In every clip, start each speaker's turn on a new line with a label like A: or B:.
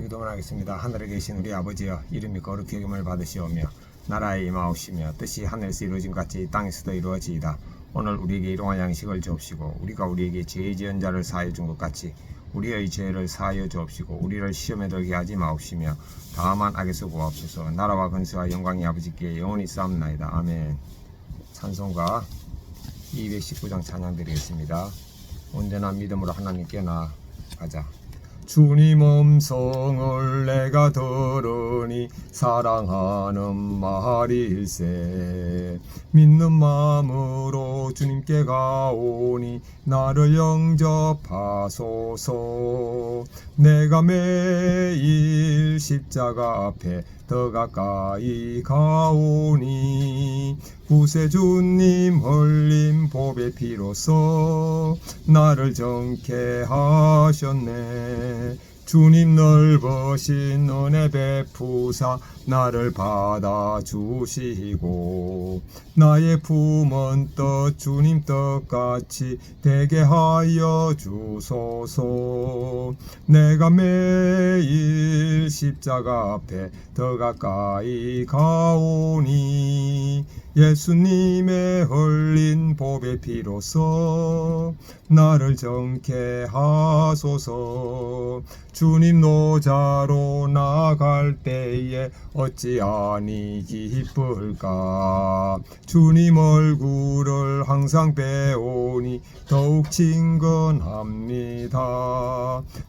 A: 기도만 하겠습니다. 하늘에 계신 우리 아버지여, 이름이 거룩히 여김을 받으시오며 나라에 임하옵시며 뜻이 하늘에서 이루어진 같이 땅에서도 이루어지이다. 오늘 우리에게 일용할 양식을 주옵시고 우리가 우리에게 죄 지은 자를 사하여 준 것 같이 우리의 죄를 사하여 주옵시고 우리를 시험에 들게 하지 마옵시며 다만 악에서 구하옵소서. 나라와 권세와 영광이 아버지께 영원히 쌓옵나이다. 아멘. 찬송가 219장 찬양 드리겠습니다. 언제나 믿음으로 하나님께 나아가자. 주님 음성을 내가 들으니 사랑하는 말일세. 믿는 마음으로 주님께 가오니 나를 영접하소서. 내가 매일 십자가 앞에 더 가까이 가오니 구세주님 흘린 보배 피로써 나를 정케 하셨네. 주님 넓으신 은혜 베푸사 나를 받아주시고 나의 품은 뜻 주님 뜻같이 되게 하여 주소서. 내가 매일 십자가 앞에 더 가까이 가오니 예수님의 흘린 보배 피로써 나를 정케 하소서. 주님 노자로 나갈 때에 어찌하니 기쁠까. 주님 얼굴을 항상 배우니 더욱 친근합니다.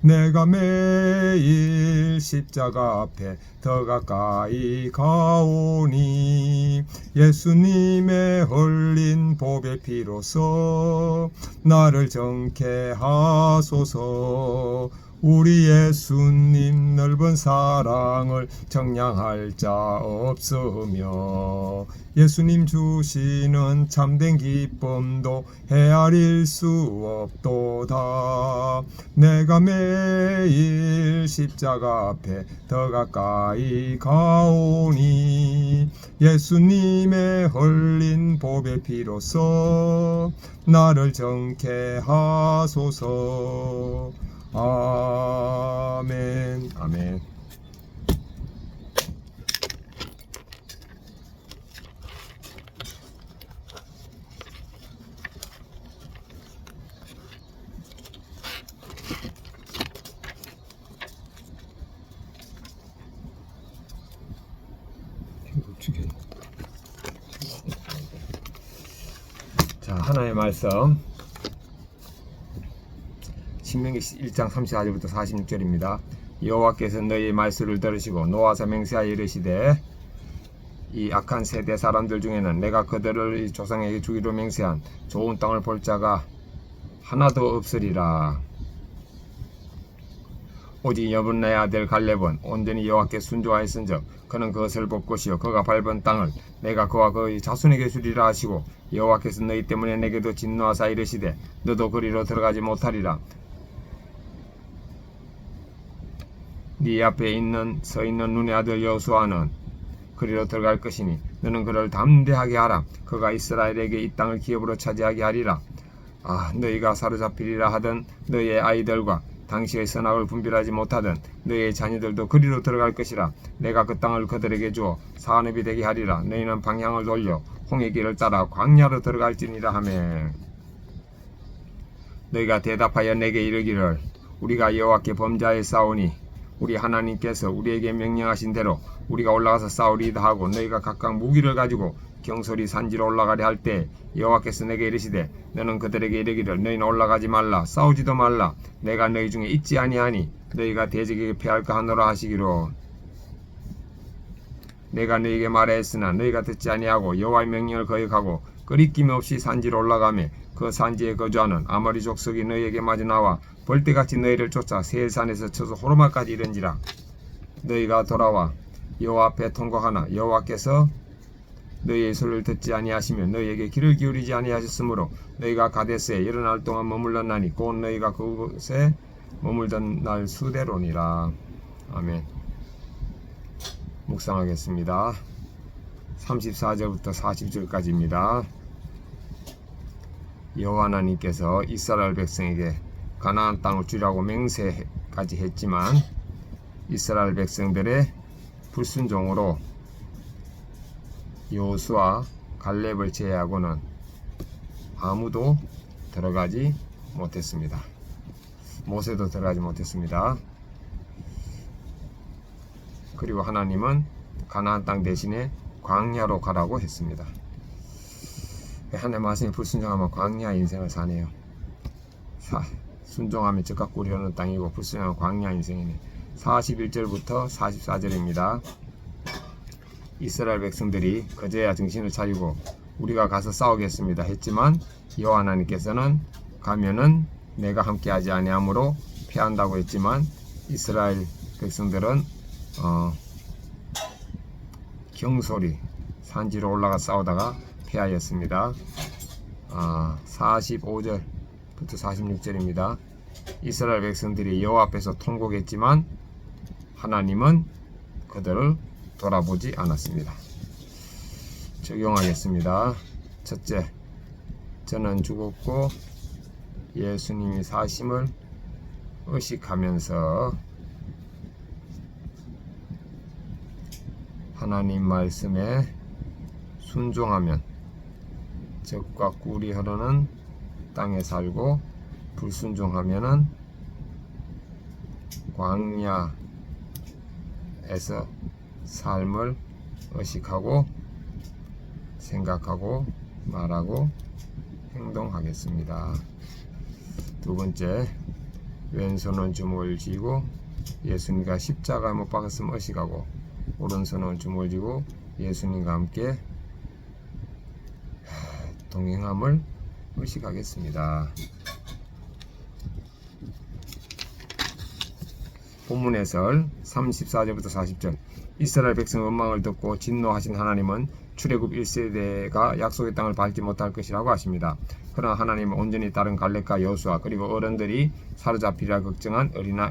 A: 내가 매일 십자가 앞에 더 가까이 가오니 예수님의 흘린 보배 피로써 나를 정케 하소서. 우리 예수님 넓은 사랑을 정량할 자 없으며 예수님 주시는 참된 기쁨도 헤아릴 수 없도다. 내가 매일 십자가 앞에 더 가까이 가오니 예수님의 흘린 보배 피로써 나를 정케 하소서. 아멘. 아멘. 자, 하나의 말씀 신명기 1장 34절부터 46절입니다. 여호와께서 너희의 말씀을 들으시고 노아서 맹세하여 이르시되 이 악한 세대 사람들 중에는 내가 그들을 조상에게 주기로 맹세한 좋은 땅을 볼 자가 하나도 없으리라. 오직 여분나의 아들 갈렙은 온전히 여호와께 순종하였은즉 그는 그것을 볼 것이요 그가 밟은 땅을 내가 그와 그의 자손에게 주리라 하시고 여호와께서 너희 때문에 내게도 진노하사 이르시되 너도 그리로 들어가지 못하리라. 네 앞에 서 있는 눈의 아들 여호수아는 그리로 들어갈 것이니 너는 그를 담대하게 하라. 그가 이스라엘에게 이 땅을 기업으로 차지하게 하리라. 너희가 사로잡히리라 하던 너희의 아이들과 당시의 선악을 분별하지 못하던 너희의 자녀들도 그리로 들어갈 것이라. 내가 그 땅을 그들에게 주어 산업이 되게 하리라. 너희는 방향을 돌려 홍해 길을 따라 광야로 들어갈지니라 하매 너희가 대답하여 내게 이르기를 우리가 여호와께 범죄하였사오니 우리 하나님께서 우리에게 명령하신 대로 우리가 올라가서 싸우리이다 하고 너희가 각각 무기를 가지고 경솔히 산지로 올라가려 할 때 여호와께서 내게 이르시되 너는 그들에게 이르기를 너희는 올라가지 말라 싸우지도 말라 내가 너희 중에 있지 아니하니 너희가 대적에게 패할까 하노라 하시기로 내가 너희에게 말하였으나 너희가 듣지 아니하고 여호와의 명령을 거역하고 끄리낌 없이 산지로 올라가며 그 산지에 거주하는 아모리 족속이 너희에게 마주 나와 벌떼같이 너희를 쫓아 세산에서 쳐서 호르마까지 이른지라. 너희가 돌아와 여호와 앞에 통곡하나 여호와께서 너희의 소리를 듣지 아니하시며 너희에게 귀를 기울이지 아니하셨으므로 너희가 가데스에 여러 날 동안 머물렀나니 곧 너희가 그곳에 머물던 날 수대로니라. 아멘. 묵상하겠습니다. 34절부터 40절까지입니다. 여호와 하나님께서 이스라엘 백성에게 가나안 땅을 주라고 맹세까지 했지만 이스라엘 백성들의 불순종으로 여호수아 갈렙을 제외하고는 아무도 들어가지 못했습니다. 모세도 들어가지 못했습니다. 그리고 하나님은 가나안 땅 대신에 광야로 가라고 했습니다. 하나님의 말씀에 불순종하면 광야 인생을 사네요. 순종하면 즉각 구리하는 땅이고 불순종하면 광야 인생이네. 41절부터 44절입니다. 이스라엘 백성들이 그제야 정신을 차리고 우리가 가서 싸우겠습니다 했지만 여호와 하나님께서는 가면은 내가 함께하지 아니하므로 패한다고 했지만 이스라엘 백성들은 경솔이 산지로 올라가 싸우다가 패하였습니다. 45절부터 46절입니다. 이스라엘 백성들이 여호와 앞에서 통곡했지만 하나님은 그들을 돌아보지 않았습니다. 적용하겠습니다. 첫째, 저는 죽었고 예수님이 사심을 의식하면서 하나님 말씀에 순종하면 적과 꿀이 흐르는 땅에 살고 불순종하면은 광야에서 삶을 의식하고 생각하고 말하고 행동하겠습니다. 두 번째, 왼손은 주먹을 쥐고 예수님과 십자가에 못 박았음을 의식하고 오른손은 주먹을 쥐고 예수님과 함께 동행함을 의식하겠습니다. 본문 해설 34절부터 40절. 이스라엘 백성의 원망을 듣고 진노하신 하나님은 출애굽 1세대가 약속의 땅을 밟지 못할 것이라고 하십니다. 그러나 하나님은 온전히 다른 갈렙과 여호수아 그리고 어른들이 사로잡히리라 걱정한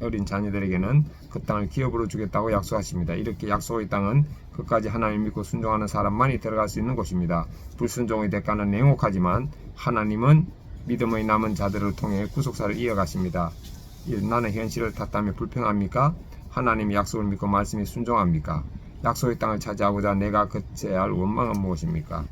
A: 어린 자녀들에게는 그 땅을 기업으로 주겠다고 약속하십니다. 이렇게 약속의 땅은 끝까지 하나님을 믿고 순종하는 사람만이 들어갈 수 있는 곳입니다. 불순종의 대가는 냉혹하지만 하나님은 믿음의 남은 자들을 통해 구속사를 이어가십니다. 나는 현실을 탓하며 불평합니까? 하나님의 약속을 믿고 말씀에 순종합니까? 약속의 땅을 차지하고자 내가 거쳐야 할 원망은 무엇입니까?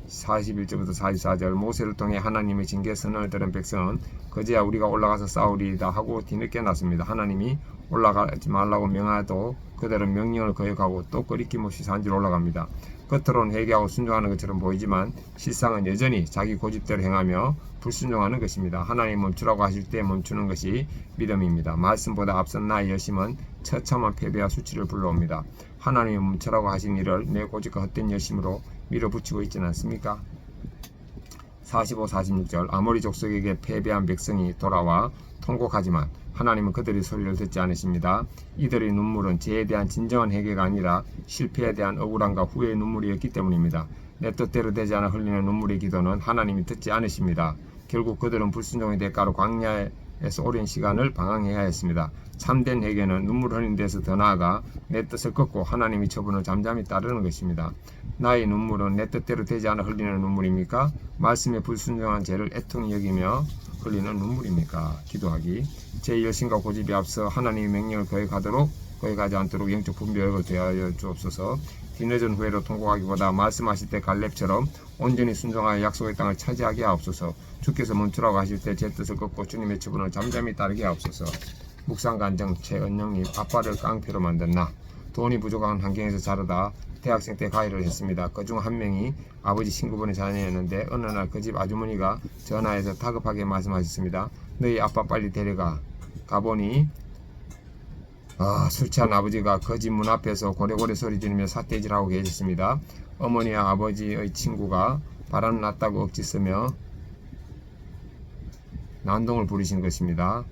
A: 41절부터 44절. 모세를 통해 하나님의 징계 선언을 들은 백성은 그제야 우리가 올라가서 싸우리이다 하고 뒤늦게 났습니다. 하나님이 올라가지 말라고 명하여도 그들은 명령을 거역하고 또 꺼리낌없이 산지로 올라갑니다. 겉으로는 회개하고 순종하는 것처럼 보이지만 실상은 여전히 자기 고집대로 행하며 불순종하는 것입니다. 하나님 멈추라고 하실 때 멈추는 것이 믿음입니다. 말씀보다 앞선 나의 열심은 처참한 패배와 수치를 불러옵니다. 하나님이 멈추라고 하신 일을 내 고집과 헛된 열심으로 밀어붙이고 있지는 않습니까? 45, 46절. 아모리 족속에게 패배한 백성이 돌아와 통곡하지만 하나님은 그들의 소리를 듣지 않으십니다. 이들의 눈물은 죄에 대한 진정한 회개가 아니라 실패에 대한 억울함과 후회의 눈물이었기 때문입니다. 내 뜻대로 되지 않아 흘리는 눈물의 기도는 하나님이 듣지 않으십니다. 결국 그들은 불순종의 대가로 광야에서 오랜 시간을 방황해야 했습니다. 참된 회개는 눈물 흘리는 데서 더 나아가 내 뜻을 꺾고 하나님의 처분을 잠잠히 따르는 것입니다. 나의 눈물은 내 뜻대로 되지 않아 흘리는 눈물입니까? 말씀에 불순종한 죄를 애통히 여기며 흘리는 눈물입니까? 기도하기. 제 열심과 고집이 앞서 하나님의 명령을 거역하지 않도록 영적 분별을 대하여 주옵소서. 뒤늦은 후회로 통곡하기보다 말씀하실 때 갈렙처럼 온전히 순종하여 약속의 땅을 차지하게 하옵소서. 주께서 멈추라고 하실 때 제 뜻을 꺾고 주님의 처분을 잠잠히 따르게 하옵소서. 묵상간정 최은영님. 아빠를 깡패로 만든 나. 돈이 부족한 환경에서 자라다 대학생 때 가해를 했습니다. 그중 한 명이 아버지 친구분의 자녀였는데 어느 날 그 집 아주머니가 전화해서 다급하게 말씀하셨습니다. 너희 아빠 빨리 데려가. 가보니 술 취한 아버지가 그 집 문 앞에서 고래고래 소리 지르며 삿대질하고 계셨습니다. 어머니와 아버지의 친구가 바람 났다고 억지 쓰며 난동을 부리신 것입니다.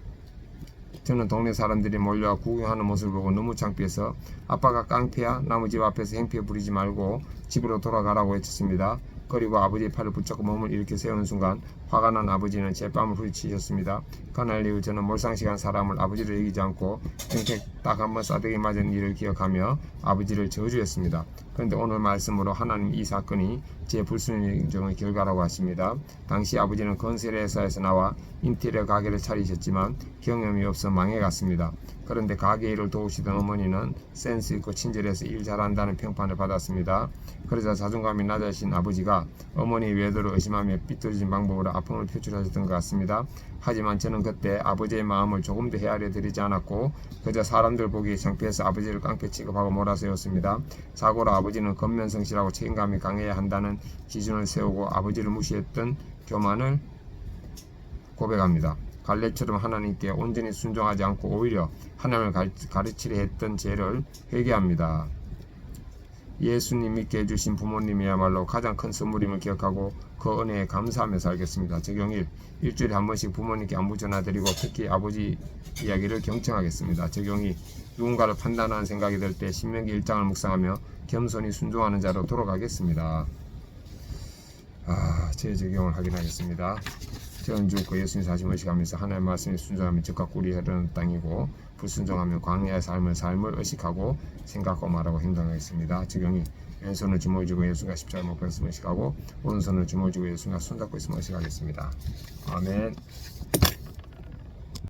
A: 저는 동네 사람들이 몰려와 구경하는 모습을 보고 너무 창피해서 아빠가 깡패야? 남의 집 앞에서 행패 부리지 말고 집으로 돌아가라고 외쳤습니다. 그리고 아버지의 팔을 붙잡고 몸을 일으켜 세우는 순간 화가 난 아버지는 제 뺨을 후리치셨습니다. 그날 이후 저는 몰상식한 사람을 아버지를 이기지 않고 평생 딱 한 번 싸대기 맞은 일을 기억하며 아버지를 저주했습니다. 그런데 오늘 말씀으로 하나님 이 사건이 제 불순종의 결과라고 하십니다. 당시 아버지는 건설 회사에서 나와 인테리어 가게를 차리셨지만 경험이 없어 망해갔습니다. 그런데 가게 일을 도우시던 어머니는 센스 있고 친절해서 일 잘한다는 평판을 받았습니다. 그러자 자존감이 낮아진 아버지가 어머니 외도를 의심하며 삐뚤어진 방법으로 아픔을 표출하셨던 것 같습니다. 하지만 저는 그때 아버지의 마음을 조금도 헤아려 드리지 않았고 그저 사람들 보기에 창피해서 아버지를 깡패 취급하고 몰아세웠습니다. 자고로 아버지는 겉면성실하고 책임감이 강해야 한다는 기준을 세우고 아버지를 무시했던 교만을 고백합니다. 갈렙처럼 하나님께 온전히 순종하지 않고 오히려 하나님을 가르치려 했던 죄를 회개합니다. 예수님 믿게 해주신 부모님이야말로 가장 큰 선물임을 기억하고 그 은혜에 감사하며 살겠습니다. 적용 1. 일주일에 한 번씩 부모님께 안부 전화드리고 특히 아버지 이야기를 경청하겠습니다. 적용 2. 누군가를 판단하는 생각이 들 때 신명기 1장을 묵상하며 겸손히 순종하는 자로 돌아가겠습니다. 제 적용을 확인하겠습니다. 저는 죽고 예수님 사심 의식하면서 하나님의 말씀에 순종하며 즉각 꿀이 흐르는 땅이고 불순종하며 광야의 삶을 의식하고 생각하고 말하고 행동하겠습니다. 적용이 왼손을 주먹을 쥐고 예수가 십자가에 못 박혔음을 의식하고 오른손을 주먹을 쥐고 예수가 손잡고 있음을 의식하겠습니다. 아멘.